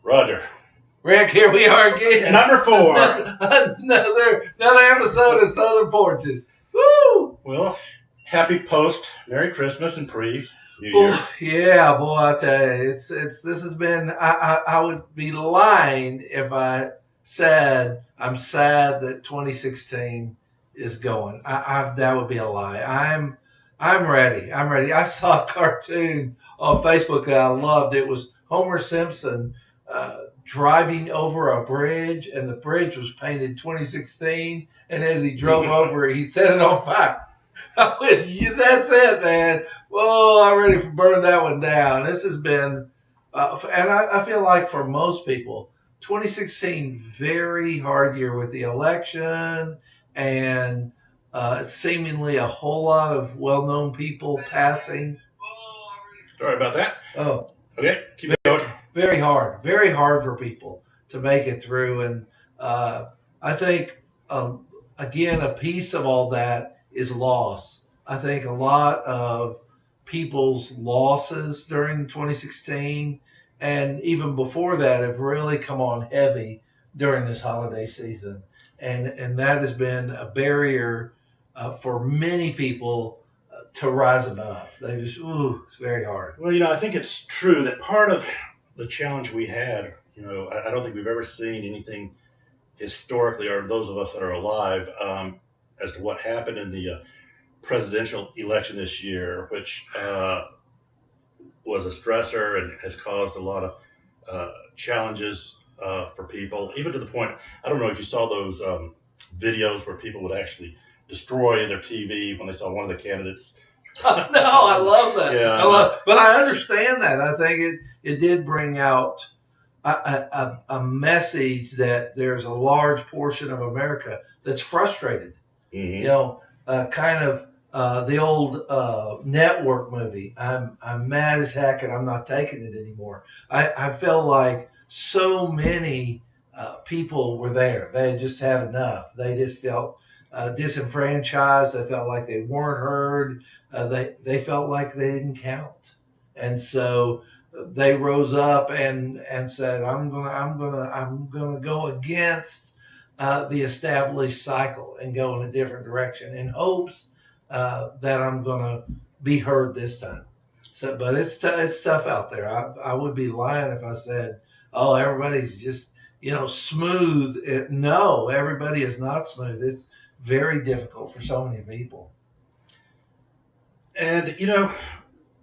Roger. Rick, here we are again. Number 4. another episode of Southern Porches. Woo! Well, happy post, Merry Christmas and pre New Year. Yeah, boy, I tell you, this has been. I would be lying if I said I'm sad that 2016 is going. That would be a lie. I'm ready. I'm ready. I saw a cartoon on Facebook that I loved. It was Homer Simpson driving over a bridge, and the bridge was painted 2016. And as he drove over it, he set it on fire. I went, that's it, man. Whoa, I'm ready to burn that one down. This has been, and I feel like for most people, 2016, very hard year with the election and seemingly a whole lot of well-known people passing. Sorry about that. Oh, okay, keep it going. Very hard for people to make it through. And I think, again, a piece of all that is loss. I think a lot of people's losses during 2016 and even before that have really come on heavy during this holiday season. And that has been a barrier for many people to rise above. They just, it's very hard. Well, I think it's true that part of the challenge we had, I don't think we've ever seen anything historically, or those of us that are alive, as to what happened in the presidential election this year, which was a stressor and has caused a lot of challenges for people, even to the point, I don't know if you saw those videos where people would actually destroy their TV when they saw one of the candidates. No, I love that. Yeah. But I understand that. I think it did bring out a message that there's a large portion of America that's frustrated. Mm-hmm. Kind of the old Network movie. I'm mad as heck and I'm not taking it anymore. I felt like so many people were there. They had just had enough. They just felt disenfranchised. They felt like they weren't heard. They felt like they didn't count. And so they rose up and said, I'm gonna go against the established cycle and go in a different direction in hopes that I'm gonna be heard this time. So, but it's tough out there. I would be lying if I said, oh, everybody's just smooth. No, everybody is not smooth. It's very difficult for so many people. And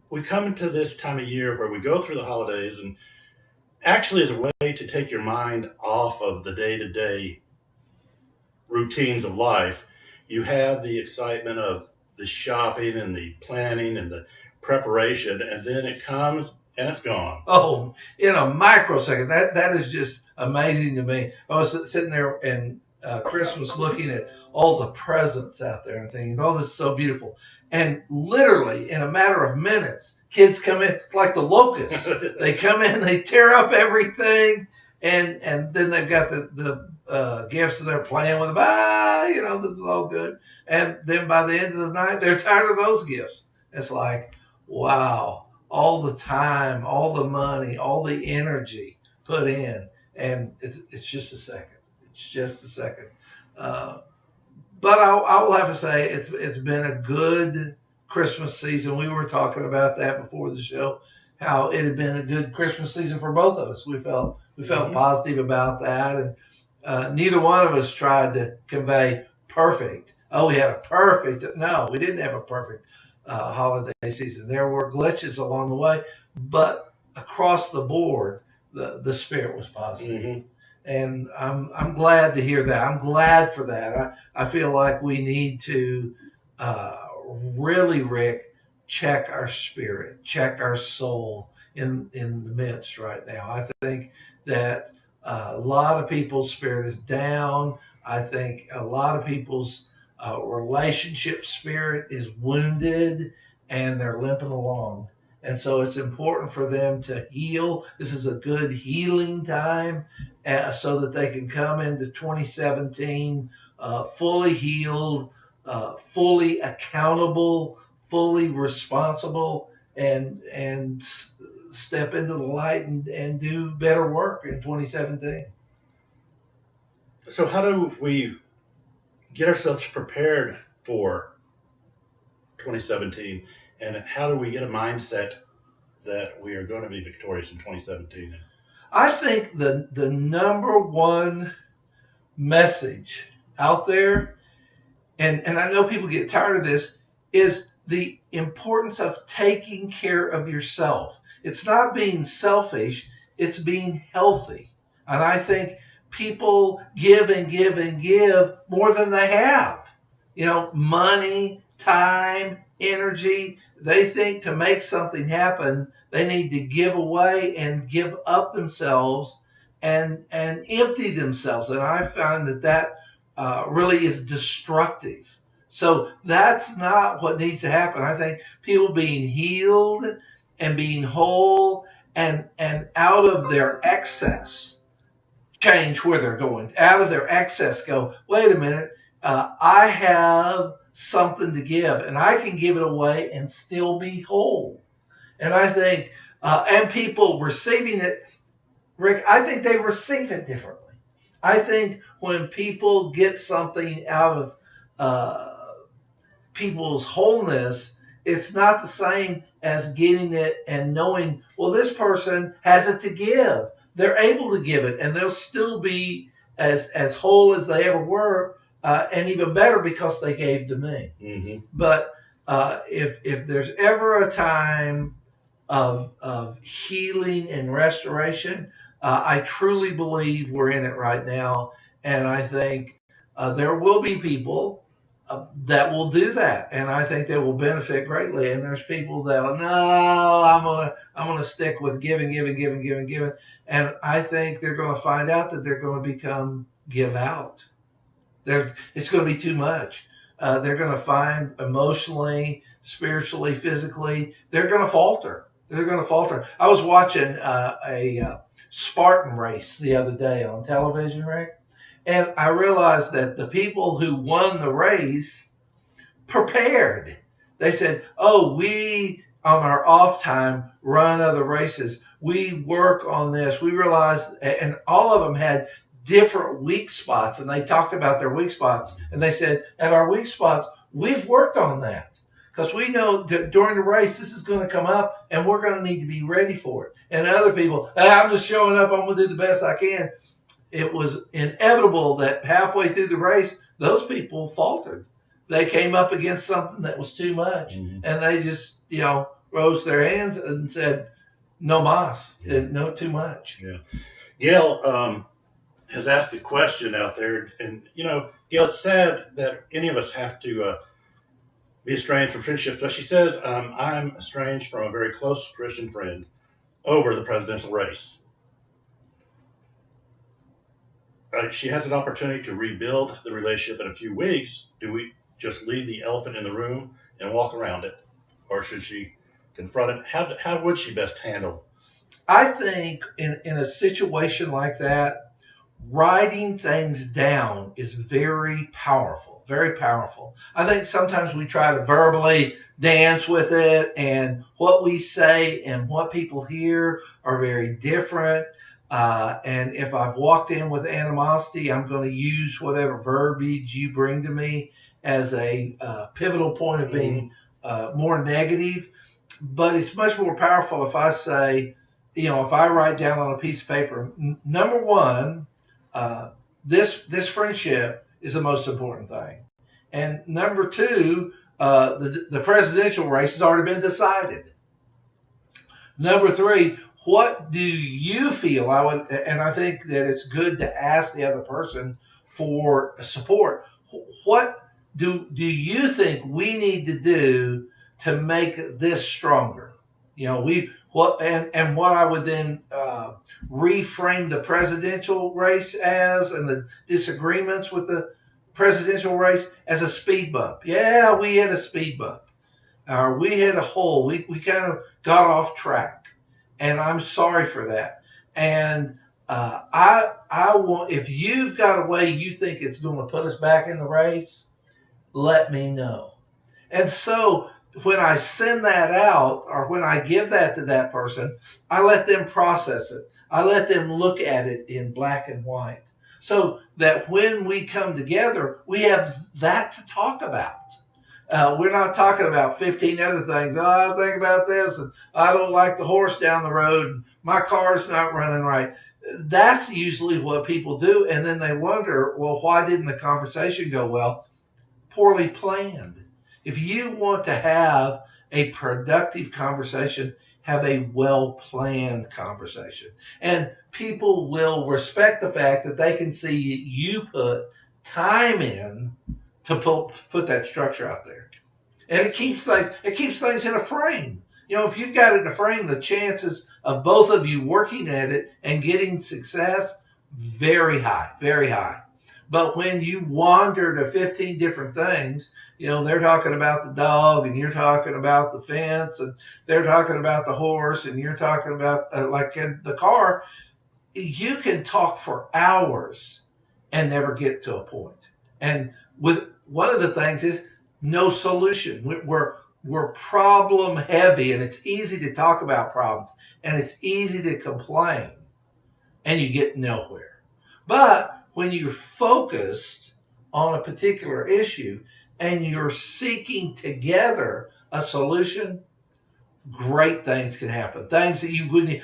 we come into this time of year where we go through the holidays, and actually as a way to take your mind off of the day-to-day routines of life, you have the excitement of the shopping and the planning and the preparation, and then it comes and it's gone. Oh, in a microsecond. That is just amazing to me. I was sitting there in Christmas looking at all the presents out there and thinking, oh, this is so beautiful. And literally in a matter of minutes, kids come in like the locusts. They come in, they tear up everything, and then they've got the gifts and they're playing with them. This is all good. And then by the end of the night, they're tired of those gifts. It's like, wow, all the time, all the money, all the energy put in, and it's just a second. It's just a second. But I will have to say it's been a good Christmas season. We were talking about that before the show, how it had been a good Christmas season for both of us. We felt Mm-hmm. positive about that, and neither one of us tried to convey perfect. Oh, we had a perfect. No, we didn't have a perfect holiday season. There were glitches along the way, but across the board, the spirit was positive. Mm-hmm. And I'm glad to hear that. I'm glad for that. I feel like we need to really, Rick, check our spirit, check our soul in the midst right now. I think that a lot of people's spirit is down. I think a lot of people's relationship spirit is wounded and they're limping along. And so it's important for them to heal. This is a good healing time so that they can come into 2017 fully healed, fully accountable, fully responsible, and step into the light and do better work in 2017. So how do we get ourselves prepared for 2017, and how do we get a mindset that we are going to be victorious in 2017? I think the number one message out there, and I know people get tired of this, is the importance of taking care of yourself. It's not being selfish, it's being healthy. And I think people give and give and give more than they have. You know, money, time, energy. They think to make something happen, they need to give away and give up themselves and empty themselves. And I find that really is destructive. So that's not what needs to happen. I think people being healed and being whole and out of their excess change where they're going. Out of their excess, go, wait a minute, I have something to give, and I can give it away and still be whole. And I think, and people receiving it, Rick, I think they receive it differently. I think when people get something out of people's wholeness, it's not the same as getting it and knowing, well, this person has it to give. They're able to give it, and they'll still be as whole as they ever were, and even better because they gave to me. Mm-hmm. But if there's ever a time of healing and restoration, I truly believe we're in it right now, and I think there will be people that will do that, and I think they will benefit greatly. And there's people that will, no, I'm gonna stick with giving, and I think they're going to find out that they're going to become give out. It's going to be too much. They're going to find emotionally, spiritually, physically, they're going to falter. They're going to falter. I was watching a Spartan race the other day on television, Rick, and I realized that the people who won the race prepared. They said, oh, we, on our off time, run other races. We work on this. We realized, and all of them had different weak spots, and they talked about their weak spots. And they said, at our weak spots, we've worked on that because we know that during the race, this is going to come up, and we're going to need to be ready for it. And other people, hey, I'm just showing up. I'm going to do the best I can. It was inevitable that halfway through the race, those people faltered. They came up against something that was too much, and they just, rose their hands and said, no mas, no, too much. Yeah. Gail has asked a question out there, and, Gail said that any of us have to be estranged from friendship. So she says, I'm estranged from a very close Christian friend over the presidential race. She has an opportunity to rebuild the relationship in a few weeks. Do we just leave the elephant in the room and walk around it? Or should she confront it? How would she best handle? I think in a situation like that, writing things down is very powerful, very powerful. I think sometimes we try to verbally dance with it, and what we say and what people hear are very different. And if I've walked in with animosity, I'm going to use whatever verbiage you bring to me as a pivotal point of being more negative. But it's much more powerful if I say, if I write down on a piece of paper, number one, this friendship is the most important thing. And number two, the presidential race has already been decided. Number three, what do you feel? And I think that it's good to ask the other person for support. What do you think we need to do to make this stronger? What I would then reframe the presidential race as, and the disagreements with the presidential race as a speed bump. Yeah, we had a speed bump. We had a hole. We kind of got off track. And I'm sorry for that. And I want, if you've got a way you think it's going to put us back in the race, let me know. And so when I send that out or when I give that to that person, I let them process it. I let them look at it in black and white so that when we come together, we have that to talk about. We're not talking about 15 other things. Oh, I think about this, and I don't like the horse down the road, and my car's not running right. That's usually what people do. And then they wonder, well, why didn't the conversation go well? Poorly planned. If you want to have a productive conversation, have a well planned conversation. And people will respect the fact that they can see you put time in to put that structure out there. And it keeps things in a frame. If you've got it in a frame, the chances of both of you working at it and getting success, very high, very high. But when you wander to 15 different things, they're talking about the dog and you're talking about the fence and they're talking about the horse and you're talking about like in the car, you can talk for hours and never get to a point. And with one of the things is no solution. We're problem heavy, and it's easy to talk about problems and it's easy to complain and you get nowhere. But when you're focused on a particular issue and you're seeking together a solution, great things can happen. Things that you wouldn't,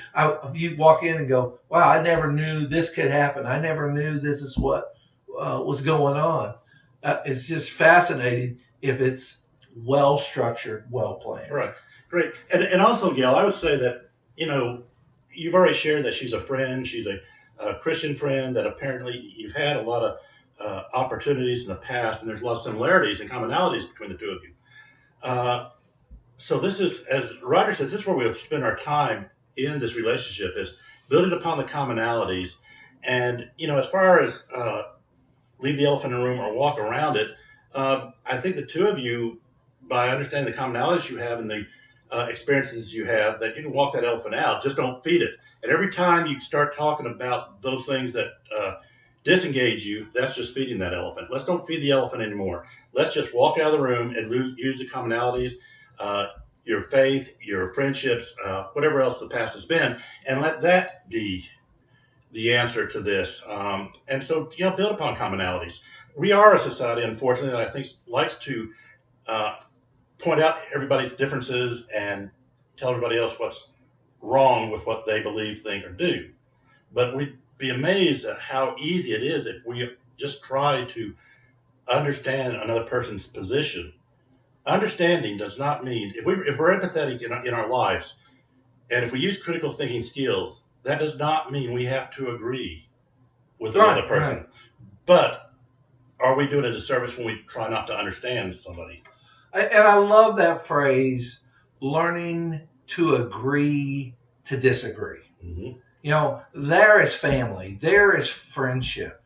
you walk in and go, wow, I never knew this could happen. I never knew this is what was going on. It's just fascinating if it's well structured, well planned. Right. Great. And also, Gail, I would say that, you've already shared that she's a friend. She's a Christian friend that apparently you've had a lot of opportunities in the past, and there's a lot of similarities and commonalities between the two of you. So this is, as Roger says, this is where we'll spend our time in this relationship, is building upon the commonalities. And, as far as leave the elephant in the room or walk around it, I think the two of you, by understanding the commonalities you have and the experiences you have, that you can walk that elephant out. Just don't feed it. And every time you start talking about those things that disengage you, that's just feeding that elephant. Let's don't feed the elephant anymore. Let's just walk out of the room and use the commonalities, your faith, your friendships, whatever else the past has been, and let that be the answer to this. And so, build upon commonalities. We are a society, unfortunately, that I think likes to point out everybody's differences and tell everybody else what's wrong with what they believe, think, or do. But we'd be amazed at how easy it is if we just try to understand another person's position. Understanding does not mean, if we're empathetic in our lives, and if we use critical thinking skills, that does not mean we have to agree with another person. Right. But are we doing a disservice when we try not to understand somebody? And I love that phrase, learning to agree to disagree. Mm-hmm. There is family, there is friendship.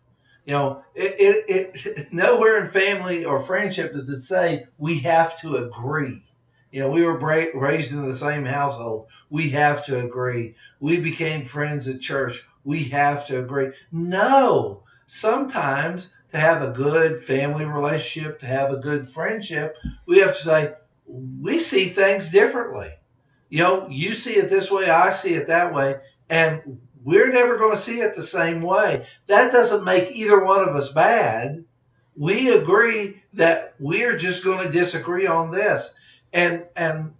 It nowhere in family or friendship does it say we have to agree. We were raised in the same household. We have to agree. We became friends at church. We have to agree. No, sometimes to have a good family relationship, to have a good friendship, we have to say, we see things differently. You see it this way, I see it that way, and we're never going to see it the same way. That doesn't make either one of us bad. We agree that we're just going to disagree on this. And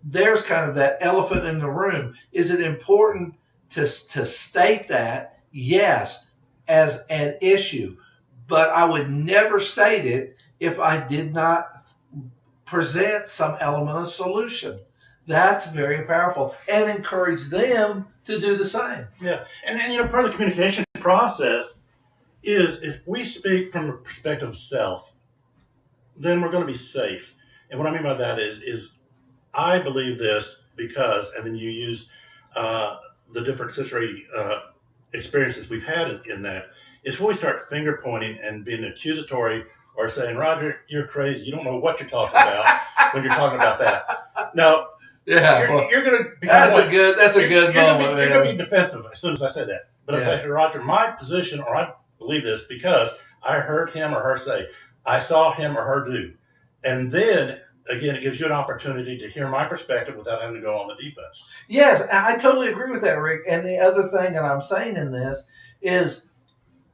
there's kind of that elephant in the room. Is it important to state that? Yes, as an issue. But I would never state it if I did not present some element of solution. That's very powerful, and encourage them to do the same. Yeah, and part of the communication process is if we speak from a perspective of self, then we're going to be safe. And what I mean by that is I believe this because, and then you use the different sensory experiences we've had in that. It's when we start finger pointing and being accusatory or saying, Roger, you're crazy. You don't know what you're talking about when you're talking about that. Now, you're going to be that's a good moment. You're going to be defensive as soon as I say that. But if I say, Roger, my position, or I believe this because I heard him or her say, I saw him or her do. And then again, it gives you an opportunity to hear my perspective without having to go on the defense. Yes, I totally agree with that, Rick. And the other thing that I'm saying in this is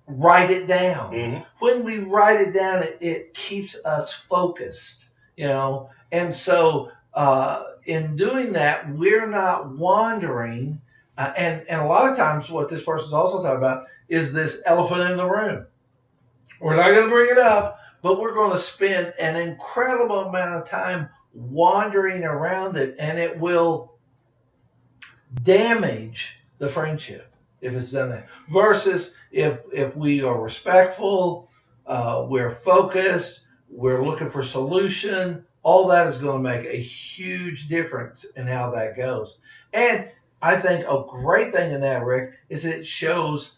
write it down. Mm-hmm. When we write it down, it keeps us focused, And so in doing that, we're not wandering. And a lot of times, what this person's also talking about is this elephant in the room. We're not going to bring it up, but we're going to spend an incredible amount of time wandering around it, and it will damage the friendship if it's done that. Versus if we are respectful, we're focused, we're looking for solution, all that is going to make a huge difference in how that goes. And I think a great thing in that, Rick, is it shows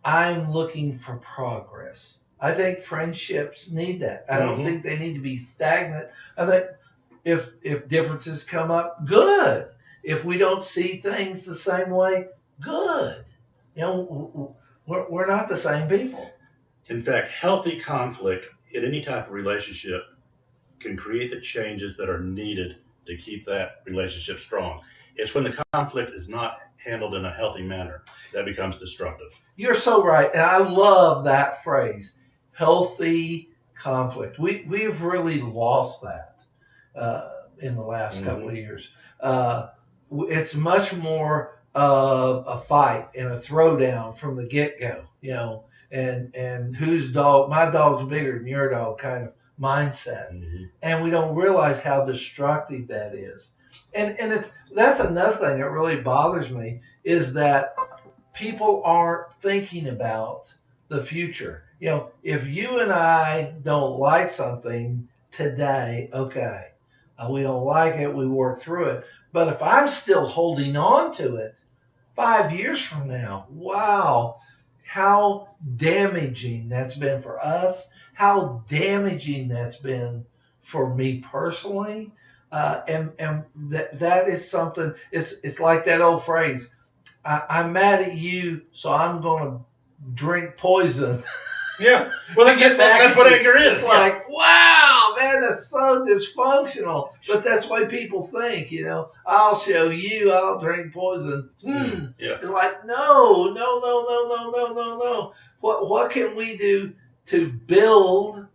I'm looking for progress. I think friendships need that. I don't think they need to be stagnant. I think if differences come up, good. If we don't see things the same way, good. We're not the same people. In fact, healthy conflict in any type of relationship can create the changes that are needed to keep that relationship strong. It's when the conflict is not handled in a healthy manner that becomes destructive. You're so right. And I love that phrase, healthy conflict. We've really lost that in the last couple of years. It's much more of a fight and a throwdown from the get-go, and whose dog, my dog's bigger than your dog kind of mindset. And we don't realize how destructive that is. And that's another thing that really bothers me is that people aren't thinking about the future. If you and I don't like something today, okay, we don't like it, we work through it. But if I'm still holding on to it 5 years from now, wow, how damaging that's been for us, how damaging that's been for me personally. And that is something, it's like that old phrase, I'm mad at you, so I'm going to drink poison. Yeah. Well, that's what anger is. It's like, wow, man, that's so dysfunctional. But that's why people think, I'll show you, I'll drink poison. Yeah. It's like, no. What can we do to build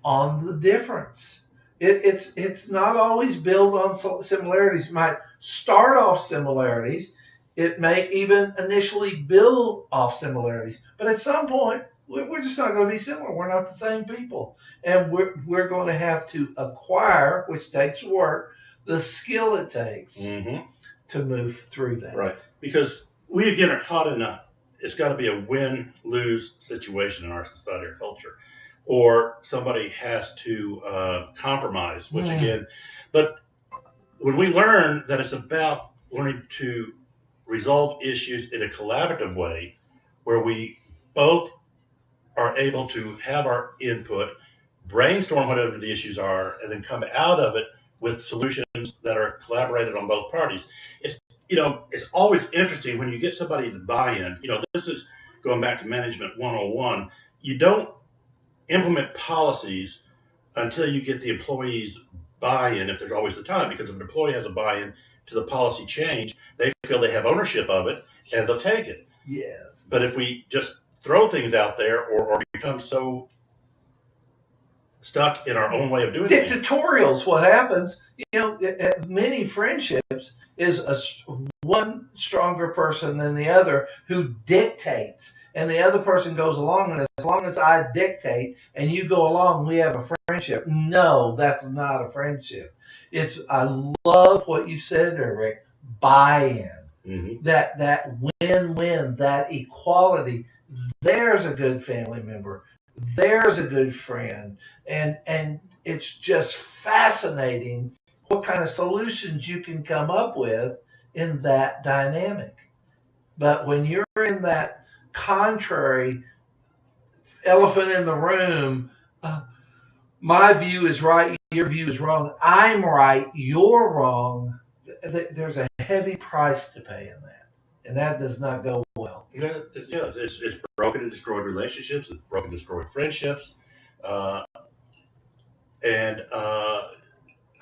on the difference? It's not always build on similarities. It might start off similarities. It may even initially build off similarities. But at some point, we're just not going to be similar. We're not the same people. And we're going to have to acquire, which takes work, the skill it takes to move through that. Right. Because we, again, are taught it's got to be a win-lose situation in our society or culture. Or somebody has to compromise, which again, but when we learn that it's about learning to resolve issues in a collaborative way, where we both are able to have our input, brainstorm whatever the issues are, and then come out of it with solutions that are collaborated on both parties. It's always interesting when you get somebody's buy-in. This is going back to Management 101. You don't implement policies until you get the employees buy-in, if there's always the time, because if an employee has a buy-in to the policy change, they feel they have ownership of it and they'll take it. Yes. But if we just throw things out there or become so stuck in our own way of doing things. Dictatorial's what happens. Many friendships is one stronger person than the other who dictates, and the other person goes along, and as long as I dictate and you go along, we have a friendship. No, that's not a friendship. I love what you said there, Rick. Buy-in. That win-win, that equality. There's a good family member. There's a good friend. And it's just fascinating what kind of solutions you can come up with in that dynamic. But when you're in that contrary elephant in the room, my view is right, your view is wrong, I'm right, you're wrong, there's a heavy price to pay in that. And that does not go well. It's broken and destroyed relationships. It's broken and destroyed friendships. And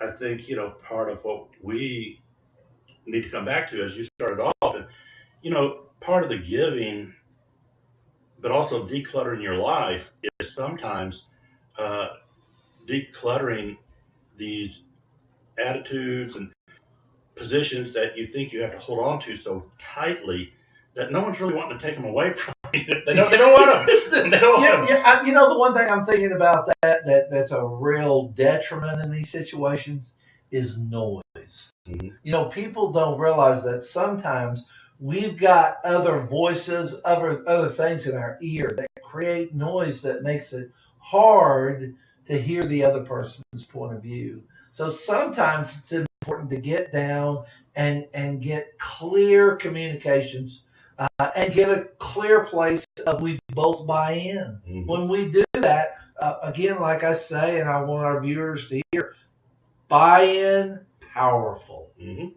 I think, part of what we need to come back to, as you started off, and, part of the giving, but also decluttering your life is sometimes uh, decluttering these attitudes and positions that you think you have to hold on to so tightly that no one's really wanting to take them away from you. They don't want them. They don't want them. Yeah, the one thing I'm thinking about that's a real detriment in these situations is noise. Mhm. People don't realize that sometimes we've got other voices, other things in our ear that create noise that makes it hard to hear the other person's point of view. So sometimes it's important to get down and get clear communications and get a clear place of we both buy in. Mhm. When we do that, again, like I say, and I want our viewers to hear, buy in, powerful. Hmm.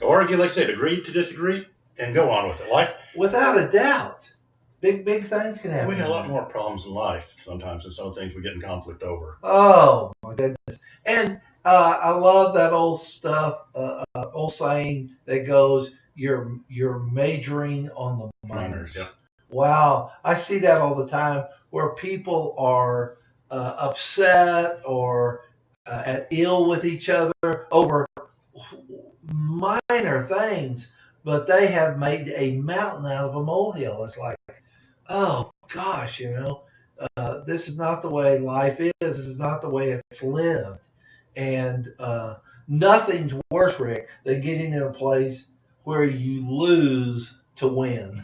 Or again, like I said, agree to disagree and go on with it. Life. Without a doubt, big things can happen. We got a lot more problems in life sometimes than some things we get in conflict over. Oh my goodness! And I love that old stuff, old saying that goes, "You're majoring on the minors." Yeah. Wow, I see that all the time where people are upset or at ill with each other over minor things, but they have made a mountain out of a molehill. It's like, oh gosh, this is not the way life is. This is not the way it's lived. And nothing's worse, Rick, than getting in a place where you lose to win.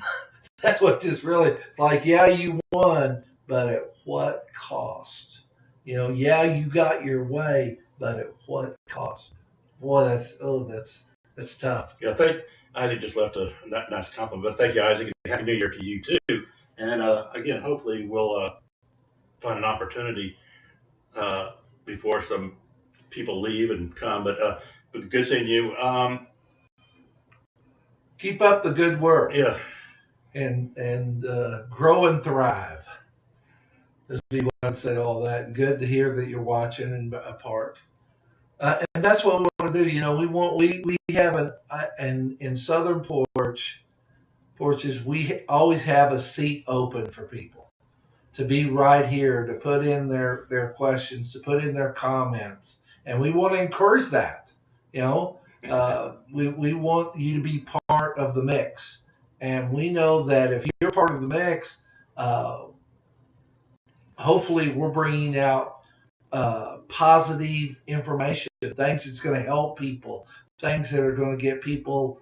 That's what just really, it's like, yeah, you won, but at what cost? Yeah, you got your way, but at what cost? Boy, that's tough. Yeah, Isaac just left a nice compliment, but thank you, Isaac, and Happy New Year to you too. And again, hopefully we'll find an opportunity uh, before some people leave and come. But good seeing you. Keep up the good work. Yeah. And grow and thrive. This would be what I'd say to all that. Good to hear that you're watching and a part. And that's what we want to do. We have and in Southern Porches, we always have a seat open for people to be right here, to put in their questions, to put in their comments. And we want to encourage that. We want you to be part of the mix. And we know that if you're part of the mix, hopefully we're bringing out positive information, things that's going to help people, things that are going to get people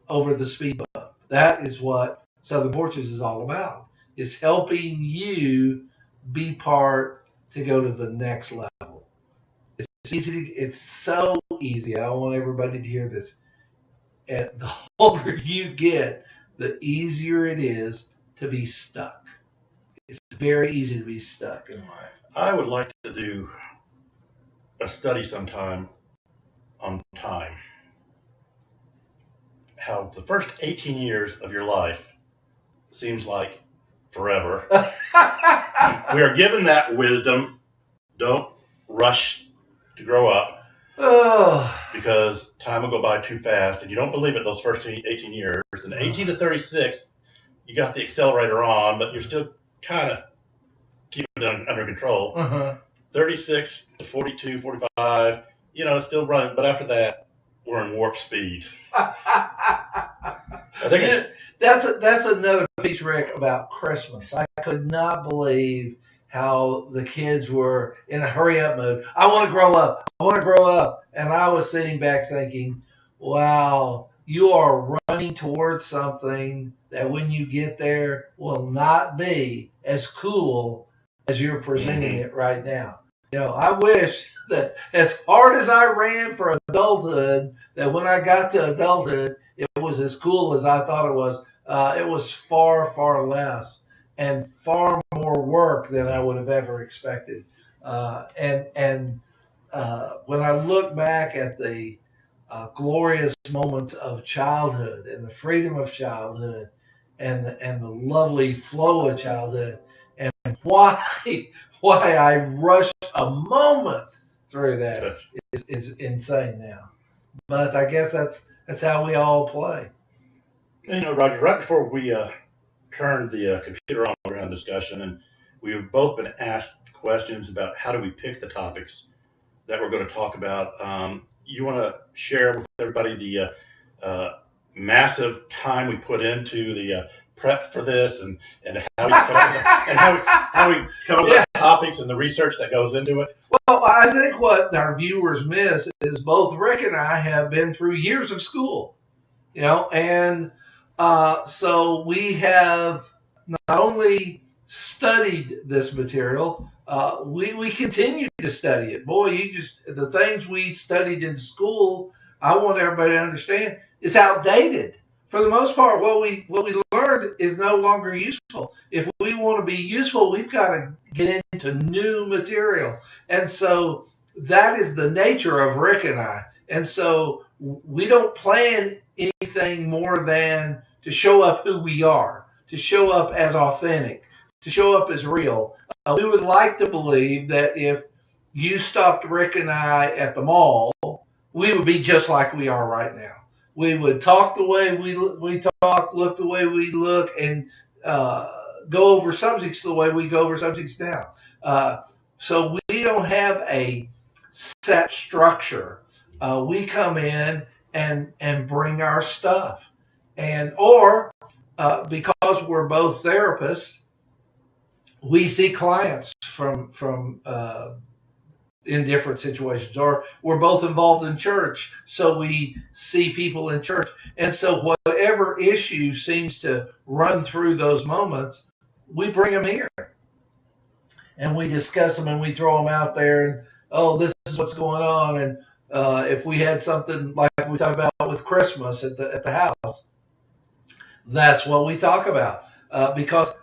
over the speed bump. That is what Southern Porches is all about. It's helping you be part to go to the next level. It's easy. It's so easy. I want everybody to hear this. And the older you get, the easier it is to be stuck. It's very easy to be stuck in life. I would like to do a study sometime on time. How the first 18 years of your life seems like forever. We are given that wisdom. Don't rush to grow up because time will go by too fast. And you don't believe it those first 18 years. And 18 to 36, you got the accelerator on, but you're still kind of keeping it under control. 36 to 42, 45, it's still running. But after that, we're in warp speed. I think that's another piece, Rick, about Christmas. I could not believe how the kids were in a hurry up mode. I want to grow up. I want to grow up. And I was sitting back thinking, wow, you are running towards something that when you get there will not be as cool as you're presenting it right now. I wish that as hard as I ran for adulthood, that when I got to adulthood, it was as cool as I thought it was. It was far, far less and far more work than I would have ever expected. And when I look back at the glorious moments of childhood and the freedom of childhood and the lovely flow of childhood, and why I rushed a moment through that is insane now. But I guess that's how we all play. You know, Roger, right before we turned the computer on around discussion, and we've both been asked questions about how do we pick the topics that we're going to talk about. You want to share with everybody the massive time we put into the prep for this, and how we come up with, and how we come up with topics and the research that goes into it. Well, I think what our viewers miss is both Rick and I have been through years of school, and so we have not only studied this material, we continue to study it. Boy, the things we studied in school, I want everybody to understand, is outdated. For the most part, what we learned is no longer useful. If we want to be useful, we've got to get into new material. And so that is the nature of Rick and I. And so we don't plan anything more than to show up who we are, to show up as authentic, to show up as real. We would like to believe that if you stopped Rick and I at the mall, we would be just like we are right now. We would talk the way we talk, look the way we look, and go over subjects the way we go over subjects now. So we don't have a set structure. We come in and bring our stuff, or because we're both therapists, we see clients from in different situations, or we're both involved in church, so we see people in church. And so whatever issue seems to run through those moments, we bring them here and we discuss them and we throw them out there, and this is what's going on. And if we had something like we talk about with Christmas at the house, that's what we talk about, because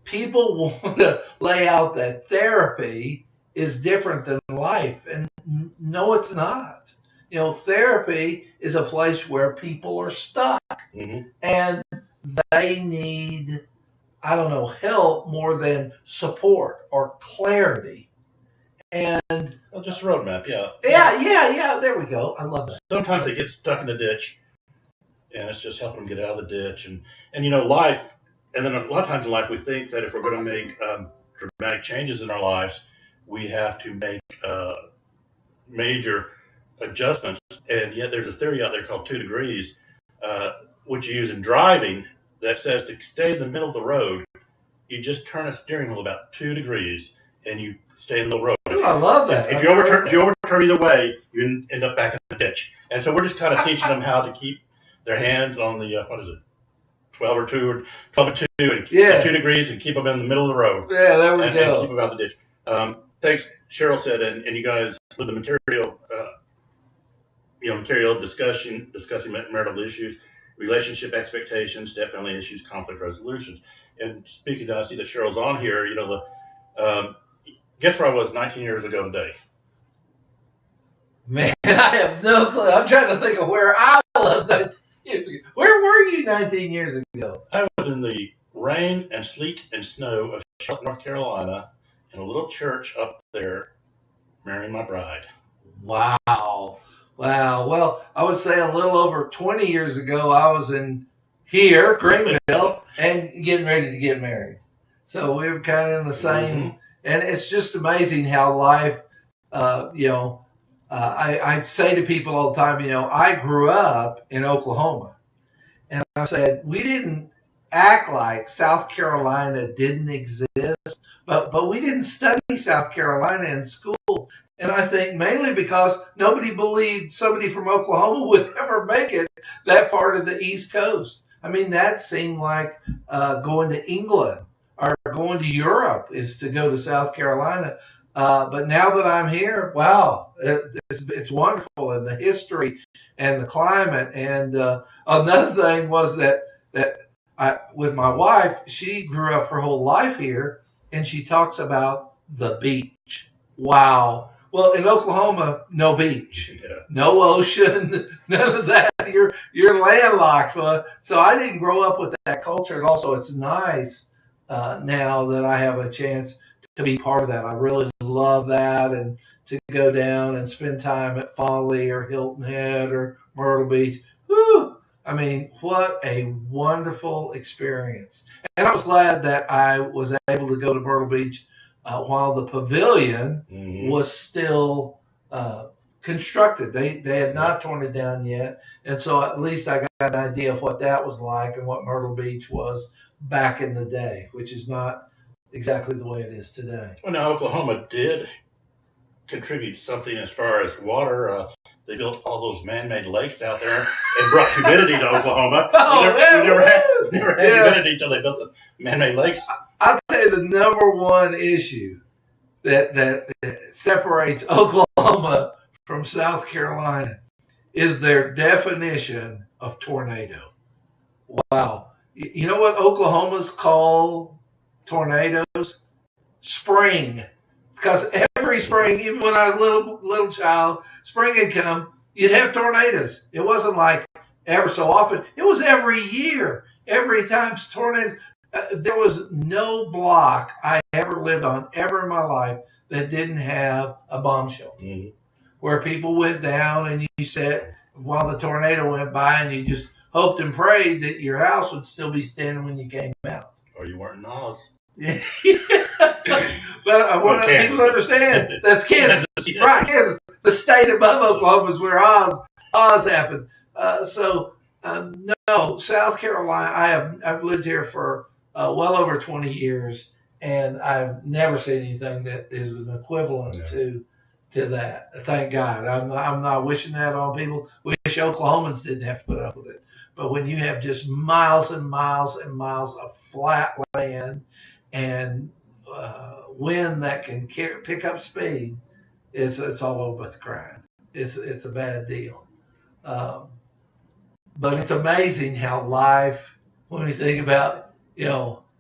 people want to lay out that therapy is different than life. And no, it's not. Therapy is a place where people are stuck, and they need, help more than support or clarity. And just a roadmap, yeah. Yeah, there we go. I love that. Sometimes they get stuck in the ditch, and it's just helping them get out of the ditch. And life, and then a lot of times in life we think that if we're going to make dramatic changes in our lives, we have to make major adjustments. And yet there's a theory out there called 2 degrees, which you use in driving, that says to stay in the middle of the road, you just turn a steering wheel about 2 degrees and you stay in the road. Ooh, I love that. If you overturn either way, you end up back in the ditch. And so we're just kind of teaching them how to keep their hands on the, 12 and 2, and 2 degrees, and keep them in the middle of the road. Yeah, there we go. And keep them out of the ditch. Thanks, Cheryl said, and you guys with the material, material discussing marital issues, relationship expectations, death, family issues, conflict resolutions. And speaking to, I see that Cheryl's on here. Guess where I was 19 years ago today? Man, I have no clue. I'm trying to think of where I was 19 years ago. Where were you 19 years ago? I was in the rain and sleet and snow of Charlotte, North Carolina, in a little church up there, marrying my bride. Wow. Well, I would say a little over 20 years ago, I was in here, Greenville, and getting ready to get married. So we were kind of in the same, and it's just amazing how life, I say to people all the time, I grew up in Oklahoma, and I said, we didn't act like South Carolina didn't exist, but we didn't study South Carolina in school. And I think mainly because nobody believed somebody from Oklahoma would ever make it that far to the East Coast. I mean, that seemed like going to England or going to Europe is to go to South Carolina. But now that I'm here, wow, it's wonderful, and the history and the climate. And another thing was that with my wife, she grew up her whole life here, and she talks about the beach. Wow. Well, in Oklahoma, no beach, no ocean, none of that. You're landlocked. So I didn't grow up with that culture. And also, it's nice now that I have a chance to be part of that. I really love that, and to go down and spend time at Folly or Hilton Head or Myrtle Beach. Whew, I mean, what a wonderful experience. And I was glad that I was able to go to Myrtle Beach while the pavilion was still constructed. They had not torn it down yet. And so at least I got an idea of what that was like and what Myrtle Beach was back in the day, which is not exactly the way it is today. Well, now Oklahoma did contribute something as far as water. They built all those man-made lakes out there and brought humidity to Oklahoma. We never had humidity until they built the man-made lakes. I'll tell you the number one issue that separates Oklahoma from South Carolina is their definition of tornado. Wow. You know what Oklahoma's call tornadoes? Spring. Because every spring, even when I was a little child, spring had come, you'd have tornadoes. It wasn't like ever so often. It was every year. Every time tornadoes. There was no block I ever lived on ever in my life that didn't have a bomb shelter where people went down and you sat while the tornado went by and you just hoped and prayed that your house would still be standing when you came out. Or you weren't in Oz. Yeah. But I want people to understand that's Kansas. Right, Kansas. The state above Oklahoma is where Oz happened. No, South Carolina, I've lived here for well over 20 years, and I've never seen anything that is an equivalent to that. Thank God. I'm not wishing that on people. Wish Oklahomans didn't have to put up with it. But when you have just miles and miles and miles of flat land and wind that can pick up speed, it's all over but the crying. It's a bad deal. But it's amazing how life, when we think about,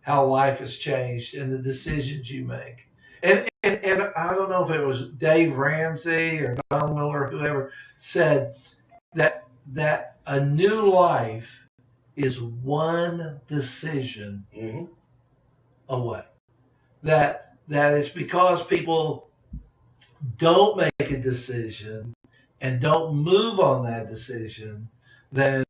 how life has changed and the decisions you make. And I don't know if it was Dave Ramsey or Don Miller or whoever said that a new life is one decision away. That is because people don't make a decision and don't move on that decision, then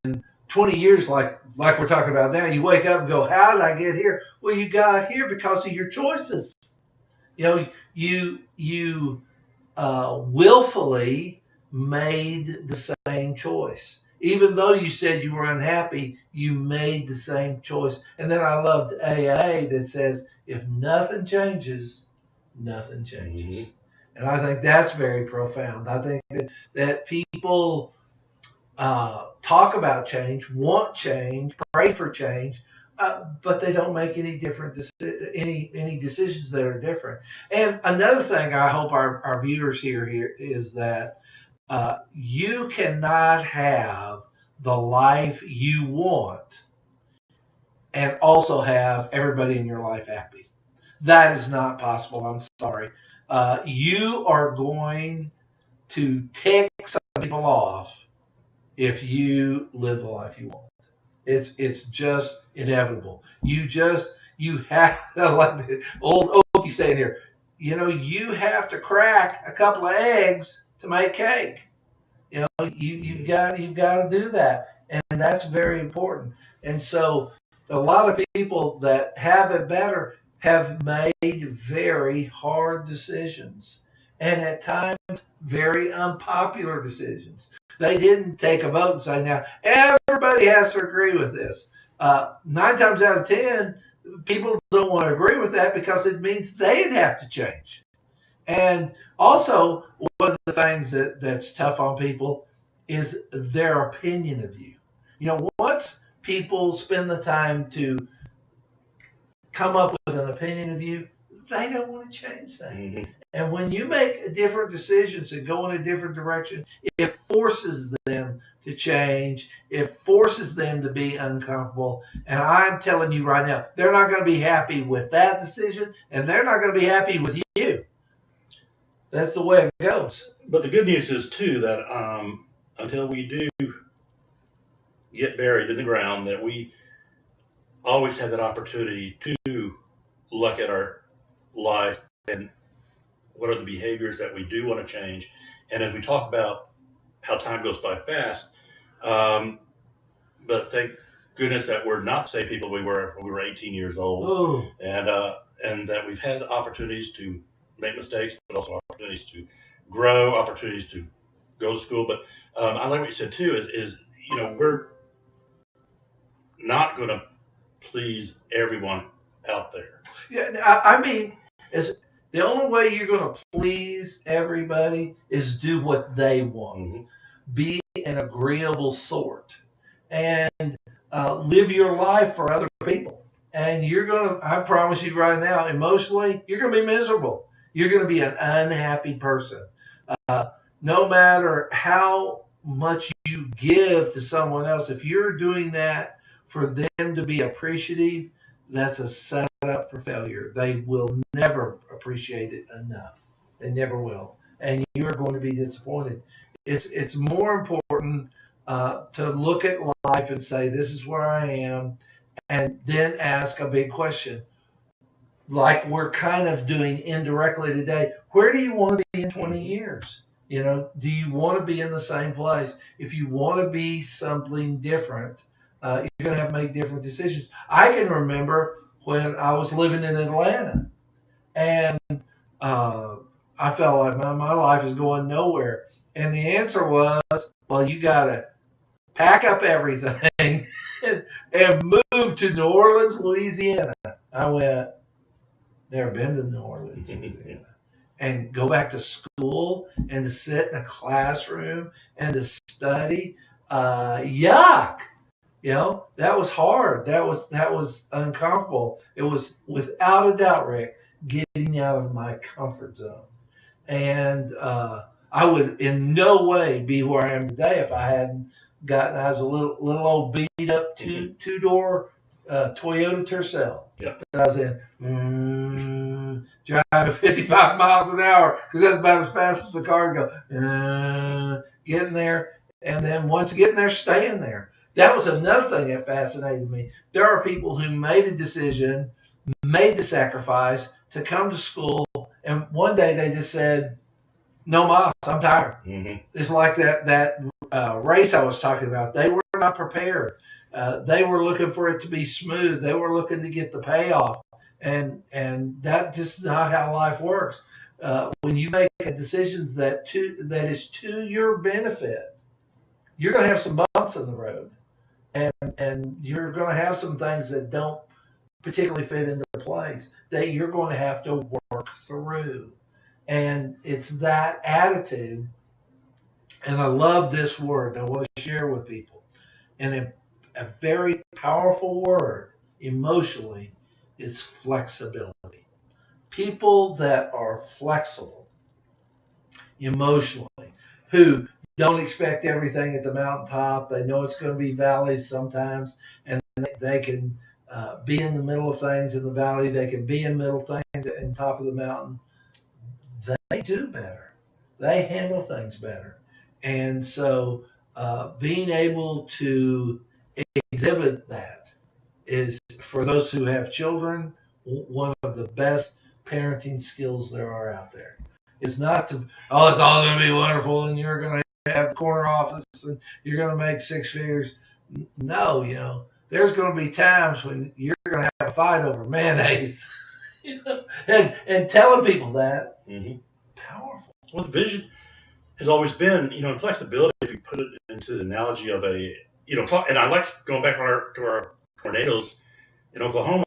20 years, like we're talking about now, you wake up and go, how did I get here? Well, you got here because of your choices. You willfully made the same choice. Even though you said you were unhappy, you made the same choice. And then I loved AA that says, if nothing changes, nothing changes. And I think that's very profound. I think that people talk about change, want change, pray for change, but they don't make any any decisions that are different. And another thing I hope our viewers hear here is that you cannot have the life you want and also have everybody in your life happy. That is not possible. I'm sorry. You are going to tick some people off if you live the life you want. It's just inevitable. You have, like the old Okie saying here, you have to crack a couple of eggs to make cake. You've got to do that, and that's very important. And so a lot of people that have it better have made very hard decisions, and at times very unpopular decisions. They didn't take a vote and say, now everybody has to agree with this. 9 times out of 10, people don't want to agree with that because it means they'd have to change. And also, one of the things that's tough on people is their opinion of you. Once people spend the time to come up with an opinion of you, they don't want to change that. And when you make different decisions and go in a different direction, it forces them to change. It forces them to be uncomfortable. And I'm telling you right now, they're not going to be happy with that decision, and they're not going to be happy with you. That's the way it goes. But the good news is, too, that until we do get buried in the ground, that we always have that opportunity to look at our life and what are the behaviors that we do want to change? And as we talk about how time goes by fast, um, but thank goodness that we're not the same people we were when we were 18 years old, Oh, and that we've had opportunities to make mistakes, but also opportunities to grow, opportunities to go to school. But I like what you said too. Is we're not going to please everyone out there. yeah. I mean, it's the only way you're going to please everybody is do what they want. Mm-hmm. Be an agreeable sort, and live your life for other people. And you're gonna, I promise you right now, emotionally, you're gonna be miserable. You're gonna be an unhappy person. No matter how much you give to someone else, if you're doing that for them to be appreciative, that's a setup for failure. They will never appreciate it enough. They never will. And you're going to be disappointed. It's more important to look at life and say, this is where I am, and then ask a big question, like we're kind of doing indirectly today. Where do you want to be in 20 years? Do you want to be in the same place? If you want to be something different, you're going to have to make different decisions. I can remember when I was living in Atlanta, and I felt like my life is going nowhere. And the answer was, well, you got to pack up everything and move to New Orleans, Louisiana. I went, never been to New Orleans, Louisiana. And go back to school and to sit in a classroom and to study. Yuck. That was hard. That was uncomfortable. It was without a doubt, Rick, getting out of my comfort zone. And I would in no way be where I am today if I hadn't I was a little old beat up two-door Toyota Tercel. Yep. That I was in driving 55 miles an hour because that's about as fast as the car can go. Getting there, and then once getting there, staying there. That was another thing that fascinated me. There are people who made a decision, made the sacrifice to come to school, and one day they just said, no mas, I'm tired. Mm-hmm. It's like that race I was talking about. They were not prepared. They were looking for it to be smooth. They were looking to get the payoff. And that's just not how life works. When you make a decision that is to your benefit, you're going to have some bumps in the road. And you're going to have some things that don't particularly fit into place that you're going to have to work through. And it's that attitude. And I love this word I want to share with people. And a very powerful word emotionally is flexibility. People that are flexible emotionally, who don't expect everything at the mountaintop. They know it's going to be valleys sometimes, and they can be in the middle of things in the valley. They can be in the middle of things on top of the mountain. They do better. They handle things better. And so being able to exhibit that is, for those who have children, one of the best parenting skills there are out there. It's not to, it's all going to be wonderful and you're going to have a corner office and you're going to make six figures. No, there's going to be times when you're going to have a fight over mayonnaise. And telling people that, powerful. Well, the vision has always been, flexibility, if you put it into the analogy of and I like going back to our tornadoes in Oklahoma,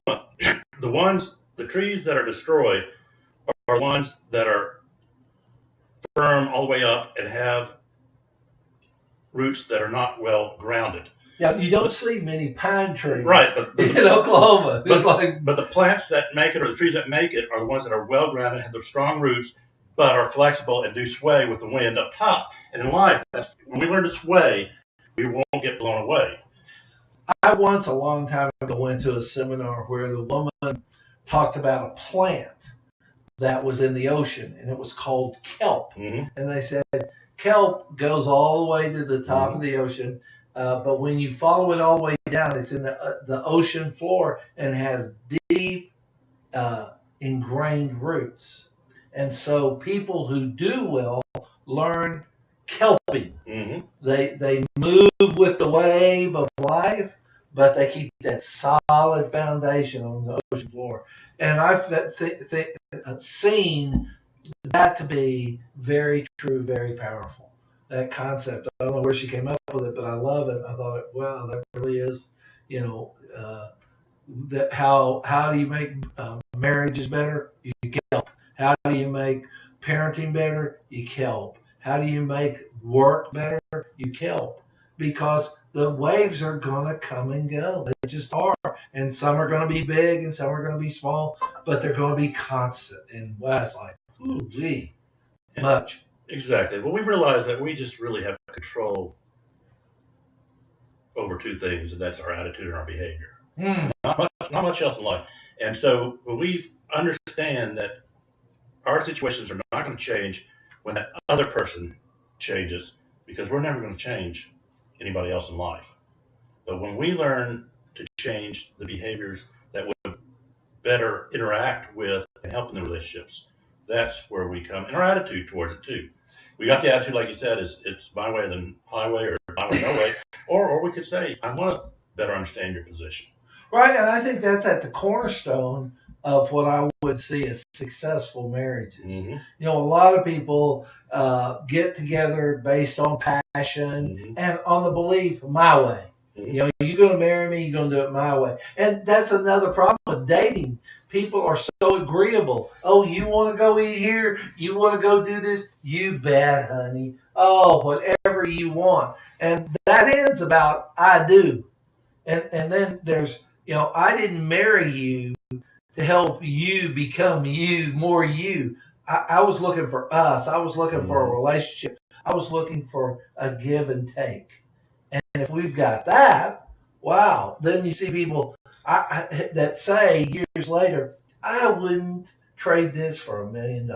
the trees that are destroyed are ones that are firm all the way up and have roots that are not well grounded. Yeah, you don't see many pine trees, right? In Oklahoma. But the plants that make it, or the trees that make it, are the ones that are well grounded, have those strong roots, but are flexible and do sway with the wind up top. And in life, when we learn to sway, we won't get blown away. I once, a long time ago, went to a seminar where the woman talked about a plant that was in the ocean, and it was called kelp. And they said kelp goes all the way to the top of the ocean, but when you follow it all the way down, it's in the ocean floor and has deep ingrained roots. And so people who do well learn kelping. Mm-hmm. They move with the wave of life, but they keep that solid foundation on the ocean floor. And I've seen that to be very true, very powerful. That concept. I don't know where she came up with it, but I love it. I thought, wow, that really is, that how do you make marriages better? You kelp. How do you make parenting better? You kelp. How do you make work better? You kelp. Because the waves are gonna come and go. They just are, and some are gonna be big and some are gonna be small, but they're gonna be constant. And wow, it's like, ooh, gee, much. Exactly. Well, we realize that we just really have control over two things, and that's our attitude and our behavior. Not much else in life. And so when we understand that our situations are not going to change when that other person changes, because we're never going to change anybody else in life. But when we learn to change the behaviors that would better interact with and help in the relationships, that's where we come, and our attitude towards it too. We got the attitude, like you said, is it's my way than highway, or my way, no way. Or we could say, I want to better understand your position. Right, and I think that's at the cornerstone of what I would see as successful marriages. Mm-hmm. A lot of people get together based on passion Mm-hmm. and on the belief, my way. Mm-hmm. You're going to marry me, you're going to do it my way. And that's another problem with dating. People are so agreeable. Oh, you want to go eat here? You want to go do this? You bet, honey. Oh, whatever you want. And that ends about I do. And then there's, I didn't marry you to help you become you, more you. I was looking for us. I was looking for a relationship. I was looking for a give and take. And if we've got that, wow, then you see people that say years later, I wouldn't trade this for $1 million.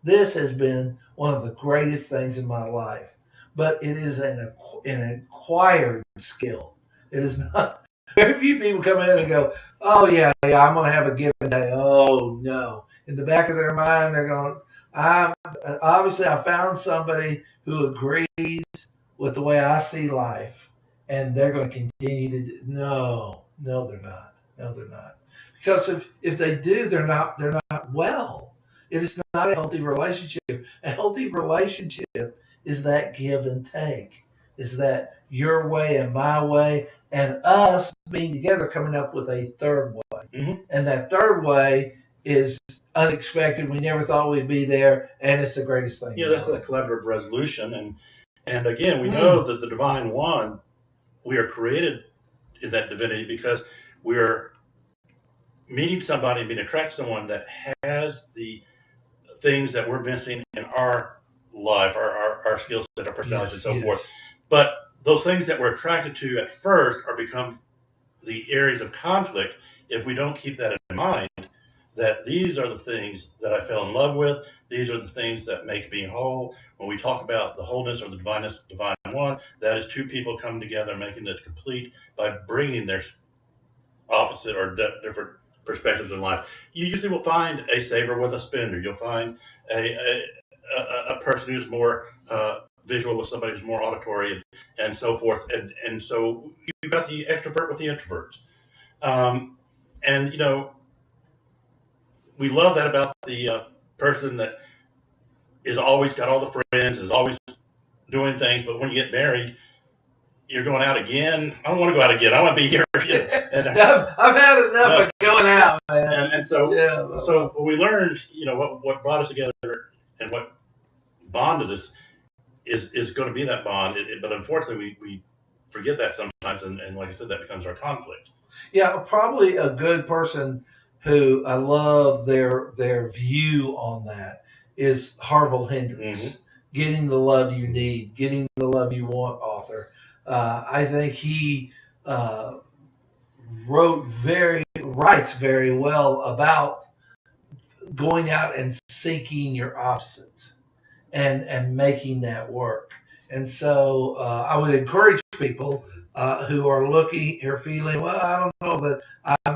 This has been one of the greatest things in my life. But it is an acquired skill. It is not. Very few people come in and go, oh, yeah, I'm going to have a give and take. Oh, no. In the back of their mind, they're going, obviously, I found somebody who agrees with the way I see life, and they're going to continue to do. No, they're not. No, they're not. Because if they do, they're not well. It is not a healthy relationship. A healthy relationship is that give and take, is that your way and my way, and us being together coming up with a third way. Mm-hmm. And that third way is unexpected. We never thought we'd be there, and it's the greatest thing. Yeah, that's the collaborative resolution. And again, we know that the divine one, we are created in that divinity because we're meeting somebody and being attracted to someone that has the things that we're missing in our life, our skill set, our personalities, and so forth. But those things that we're attracted to at first are become the areas of conflict if we don't keep that in mind, that these are the things that I fell in love with. These are the things that make me whole. When we talk about the wholeness or the divine one, that is two people coming together, making it complete by bringing their opposite or different perspectives in life. You usually will find a saver with a spender. You'll find a person who's more visual with somebody who's more auditory, and so forth. And so you've got the extrovert with the introvert. And we love that about the person that is always got all the friends, is always doing things, but when you get married, you're going out again. I don't want to go out again. I want to be here. And, I've had enough of going out, man. And so, so we learned, what brought us together and what bonded us is going to be that bond. But unfortunately, we forget that sometimes, and like I said, that becomes our conflict. Yeah, probably a good person who I love their view on that is Harville Hendrix. Mm-hmm. Getting the love you need, getting the love you want, author. I think he writes very well about going out and seeking your opposite and making that work. And so I would encourage people who are feeling, well, I don't know that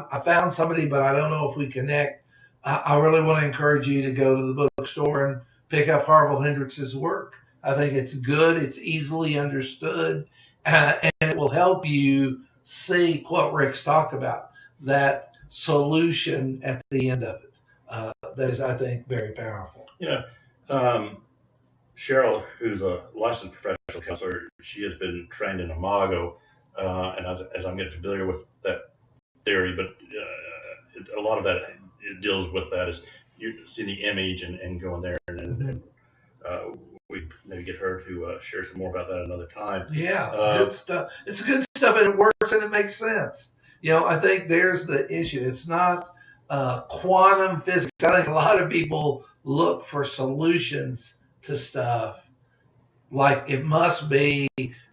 I found somebody, but I don't know if we connect. I really want to encourage you to go to the bookstore and pick up Harville Hendricks's work. I think it's good. It's easily understood, and it will help you see what Rick's talked about, that solution at the end of it. That is, I think, very powerful. You know, um, Cheryl, who's a licensed professional counselor, she has been trained in Imago, and as I'm getting familiar with that theory, but a lot of that it deals with that is you see the image and going there, and uh, we maybe get her to share some more about that another time. Yeah, good stuff. It's good stuff, and it works, and it makes sense. I think there's the issue. It's not quantum physics. I think a lot of people look for solutions to stuff like it must be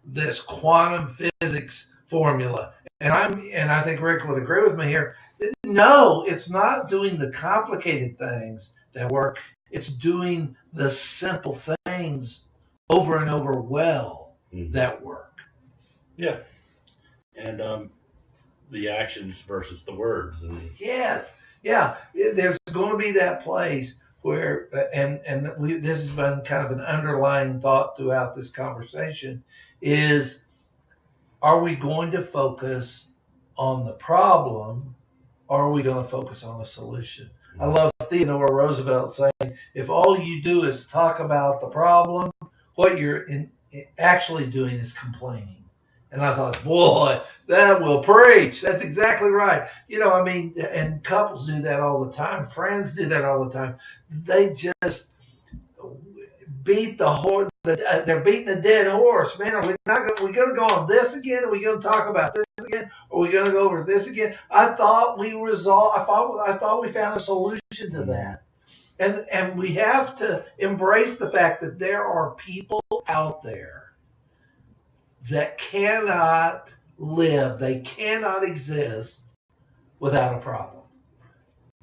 this quantum physics formula. And I think Rick would agree with me here. No, it's not doing the complicated things that work. It's doing the simple things over and over well that work. Yeah. And the actions versus the words. Yes. Yeah. There's going to be that place where, this has been kind of an underlying thought throughout this conversation, is, are we going to focus on the problem, or are we going to focus on a solution? I love Theodore Roosevelt saying, if all you do is talk about the problem, what you're actually doing is complaining. And I thought, boy, that will preach. That's exactly right. And couples do that all the time. Friends do that all the time. They just beat the horse. They're beating the dead horse. Man, are we going to go on this again? Are we going to talk about this again? Are we going to go over this again? I thought we resolved. I thought we found a solution to that. And we have to embrace the fact that there are people out there that cannot live, they cannot exist without a problem.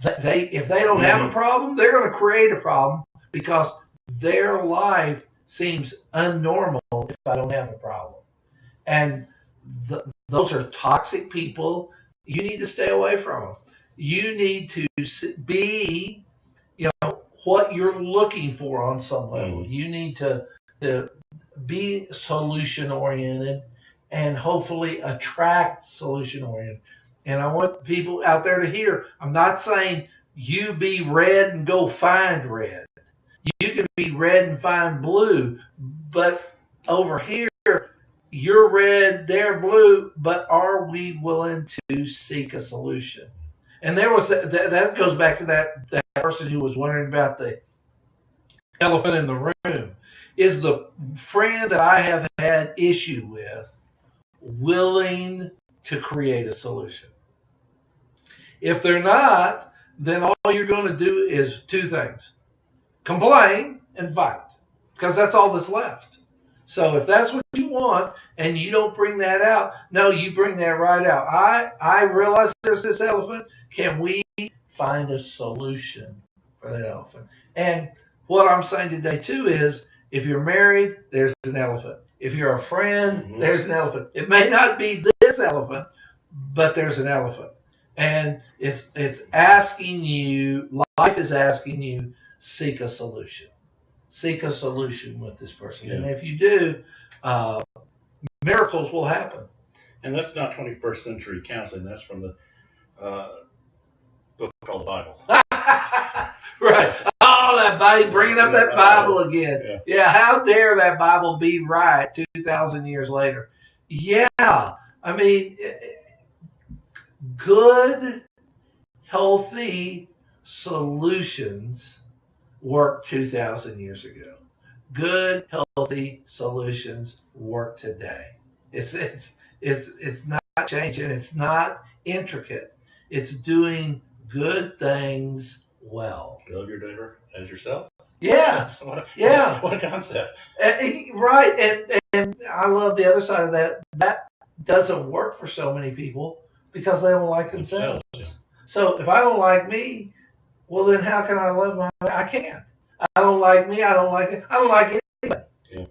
If they don't have a problem, they're going to create a problem, because their life seems unnormal if I don't have a problem. And those are toxic people. You need to stay away from them. You need to be, what you're looking for on some level. You need to be solution oriented and hopefully attract solution oriented. And I want people out there to hear, I'm not saying you be red and go find red. You can be red and find blue, but over here, you're red, they're blue, but are we willing to seek a solution? And there was that goes back to that person who was wondering about the elephant in the room. Is the friend that I have had issue with willing to create a solution? If they're not, then all you're going to do is two things: complain and fight, because that's all that's left. So if that's what you want and you don't bring that out, no, you bring that right out. I realize there's this elephant. Can we find a solution for that elephant? And what I'm saying today too is, if you're married, there's an elephant. If you're a friend, there's an elephant. It may not be this elephant, but there's an elephant. And it's asking you, life is asking you, seek a solution. Seek a solution with this person. Yeah. And if you do, miracles will happen. And that's not 21st century counseling. That's from the book called the Bible. Right. Oh, that Bible, bringing up that Bible again. Yeah. How dare that Bible be right 2,000 years later? Yeah. I mean, good, healthy solutions worked 2,000 years ago. Good, healthy solutions work today. It's not changing. It's not intricate. It's doing good things well. Love your neighbor as yourself. Yes. What a concept. Right. And I love the other side of that. That doesn't work for so many people because they don't like themselves. So if I don't like me, well, then how can I love my? I can't. I don't like me. I don't like anybody.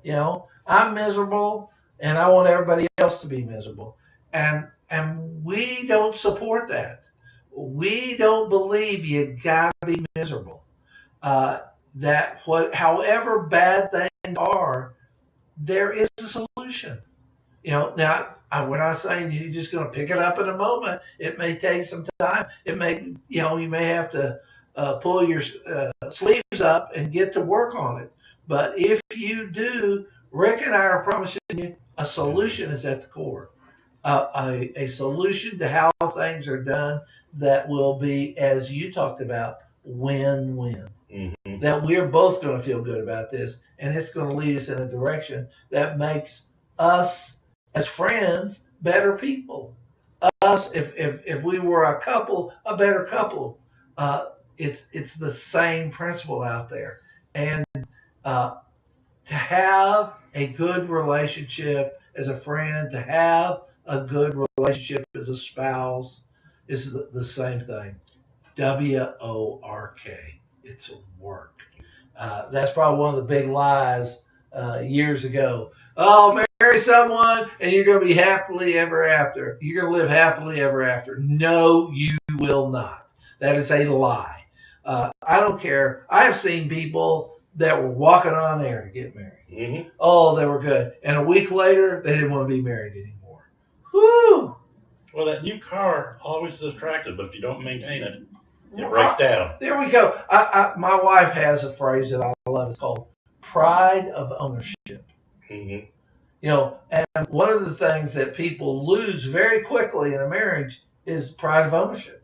Yeah. I'm miserable, and I want everybody else to be miserable. And we don't support that. we don't believe you gotta be miserable. That however bad things are, there is a solution. Now we're not saying you're just going to pick it up in a moment. It may take some time. It may, you may have to pull your sleeves up and get to work on it. But if you do, Rick and I are promising you a solution is at the core. A solution to how things are done that will be, as you talked about, win-win. Mm-hmm. That we're both going to feel good about this, and it's going to lead us in a direction that makes us as friends better people. Us, if we were a couple, a better couple. It's the same principle out there, and to have a good relationship as a friend, to have a good relationship as a spouse, is the same thing. WORK. It's work. That's probably one of the big lies years ago. Oh, marry someone and you're going to be happily ever after. You're going to live happily ever after. No, you will not. That is a lie. I don't care. I have seen people that were walking on air to get married. Mm-hmm. Oh, they were good. And a week later, they didn't want to be married anymore. Whoo! Well, that new car always is attractive, but if you don't maintain it, it breaks down. There we go. My wife has a phrase that I love. It's called pride of ownership. Mm-hmm. And one of the things that people lose very quickly in a marriage is pride of ownership.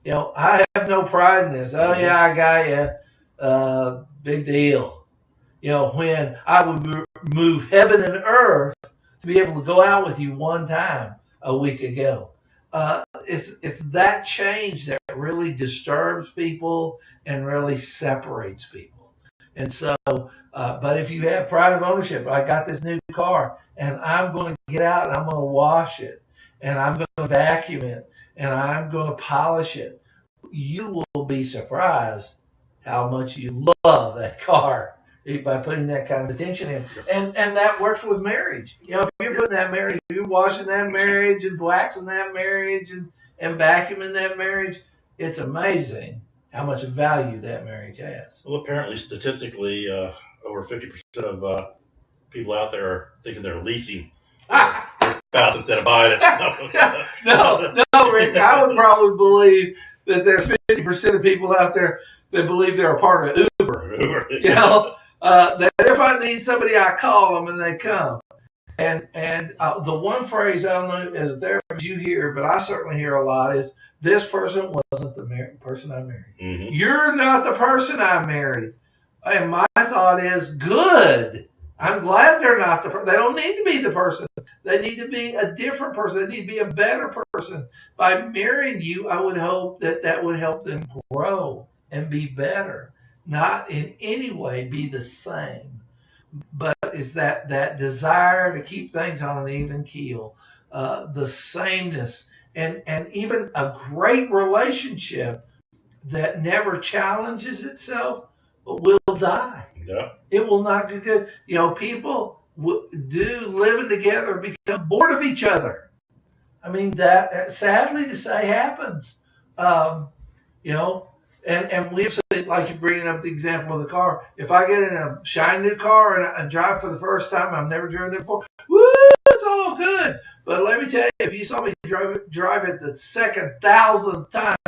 I have no pride in this. Oh, yeah, I got you. Big deal. When I would move heaven and earth to be able to go out with you one time a week ago. It's that change that really disturbs people and really separates people. And so, but if you have pride of ownership, I got this new car and I'm going to get out and I'm going to wash it and I'm going to vacuum it and I'm going to polish it, you will be surprised how much you love that car by putting that kind of attention in. And that works with marriage. If you're putting that marriage, if you're washing that marriage and waxing that marriage and vacuuming that marriage, it's amazing how much value that marriage has. Well, apparently, statistically, over 50% of people out there are thinking they're leasing their spouse instead of buying it. No, Rick, I would probably believe that there's 50% of people out there that believe they're a part of Uber. That if I need somebody, I call them and they come. And the one phrase I don't know is there you hear, but I certainly hear a lot is this person wasn't the person I married. Mm-hmm. You're not the person I married. And my thought is good. I'm glad they're not the person. They don't need to be the person. They need to be a different person. They need to be a better person. By marrying you, I would hope that would help them grow and be better. Not in any way be the same, but is that desire to keep things on an even keel, the sameness, and even a great relationship that never challenges itself will die. Yeah. It will not be good. People do living together become bored of each other. I mean, that sadly to say happens. And we've said, like you're bringing up the example of the car. If I get in a shiny new car and I drive for the first time, I've never driven it before, woo, it's all good. But let me tell you, if you saw me drive it the second thousandth time,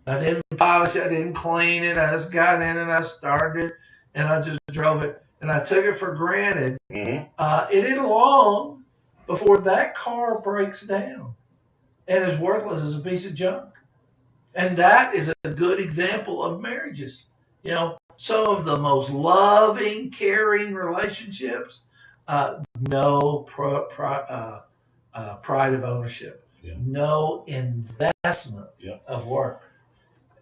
I didn't polish it, I didn't clean it, I just got in and I started it and I just drove it and I took it for granted. Mm-hmm. It isn't long before that car breaks down and is worthless as a piece of junk. And that is a good example of marriages. Some of the most loving, caring relationships, no pride of ownership, no investment of work.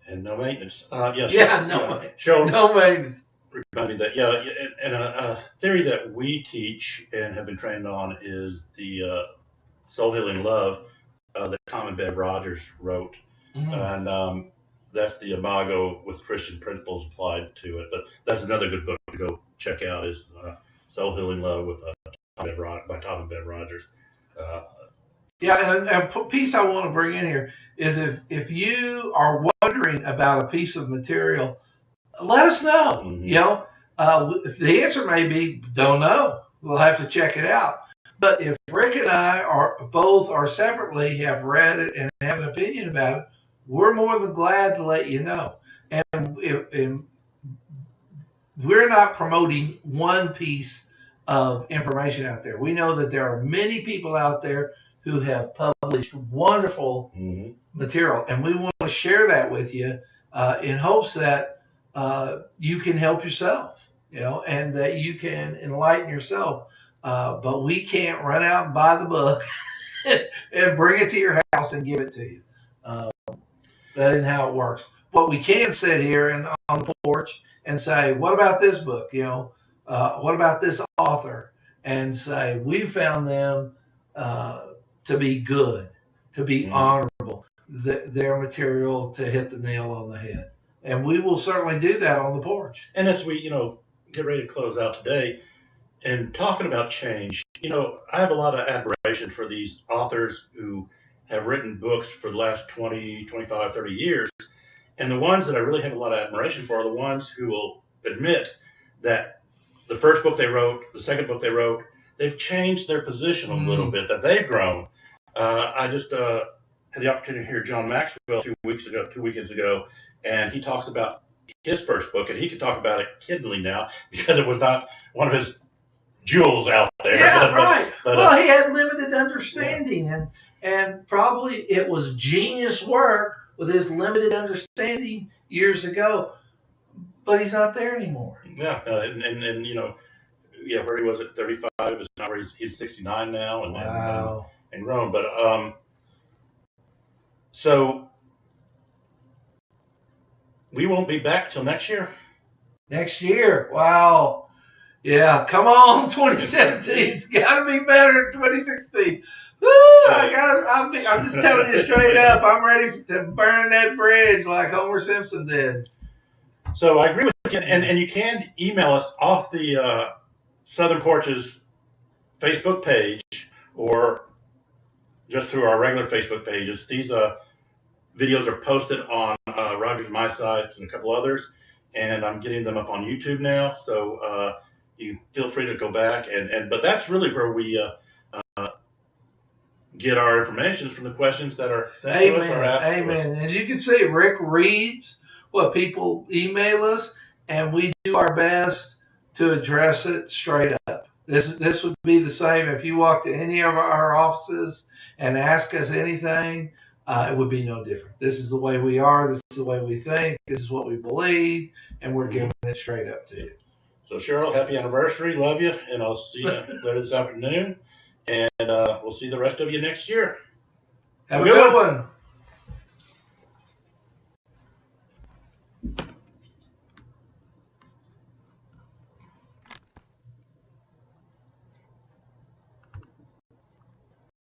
And no maintenance. No maintenance. No maintenance. Reminding that, and a theory that we teach and have been trained on is the Soul Healing Love that Tom Bev Rogers wrote. Mm-hmm. And that's the Imago with Christian principles applied to it. But that's another good book to go check out is Soul Healing Love with by Tom and Bev Rogers. Yeah, and a piece I want to bring in here is if you are wondering about a piece of material, let us know. Mhm. You know, the answer may be don't know. We'll have to check it out. But if Rick and I are both or separately have read it and have an opinion about it, we're more than glad to let you know. And we're not promoting one piece of information out there. We know that there are many people out there who have published wonderful material, and we want to share that with you in hopes that you can help yourself, you know, and that you can enlighten yourself. But we can't run out and buy the book and bring it to your house and give it to you. That isn't how it works. What we can sit here and on the porch and say, what about this book? You know, what about this author? And say, we found them to be good, to be honorable, their material to hit the nail on the head. And we will certainly do that on the porch. And as we, get ready to close out today and talking about change, I have a lot of admiration for these authors who have written books for the last 20, 25, 30 years. And the ones that I really have a lot of admiration for are the ones who will admit that the first book they wrote, the second book they wrote, they've changed their position a little bit, that they've grown. I just had the opportunity to hear John Maxwell 2 weekends ago, and he talks about his first book, and he could talk about it kiddingly now because it was not one of his jewels out there. Yeah, right. Well, he had limited understanding, and probably it was genius work with his limited understanding years ago, but he's not there anymore. Yeah, where he was at 35 is not where he's 69 now, and grown. But so we won't be back till next year. Next year, wow. Yeah, come on, 2017's got to be better than 2016. Woo, I'm just telling you straight up, I'm ready to burn that bridge like Homer Simpson did. So I agree with you, and you can email us off the Southern Porch's Facebook page or just through our regular Facebook pages. These videos are posted on Roger's My Sites and a couple others, and I'm getting them up on YouTube now. So you feel free to go back but that's really where we get our information from the questions that are sent to us or asked to us. Amen. As you can see, Rick reads what people email us, and we do our best to address it straight up. This would be the same if you walked to any of our offices and ask us anything. It would be no different. This is the way we are. This is the way we think. This is what we believe, and we're giving it straight up to you. So Cheryl, happy anniversary. Love you, and I'll see you later this afternoon. And we'll see the rest of you next year. Have a good one.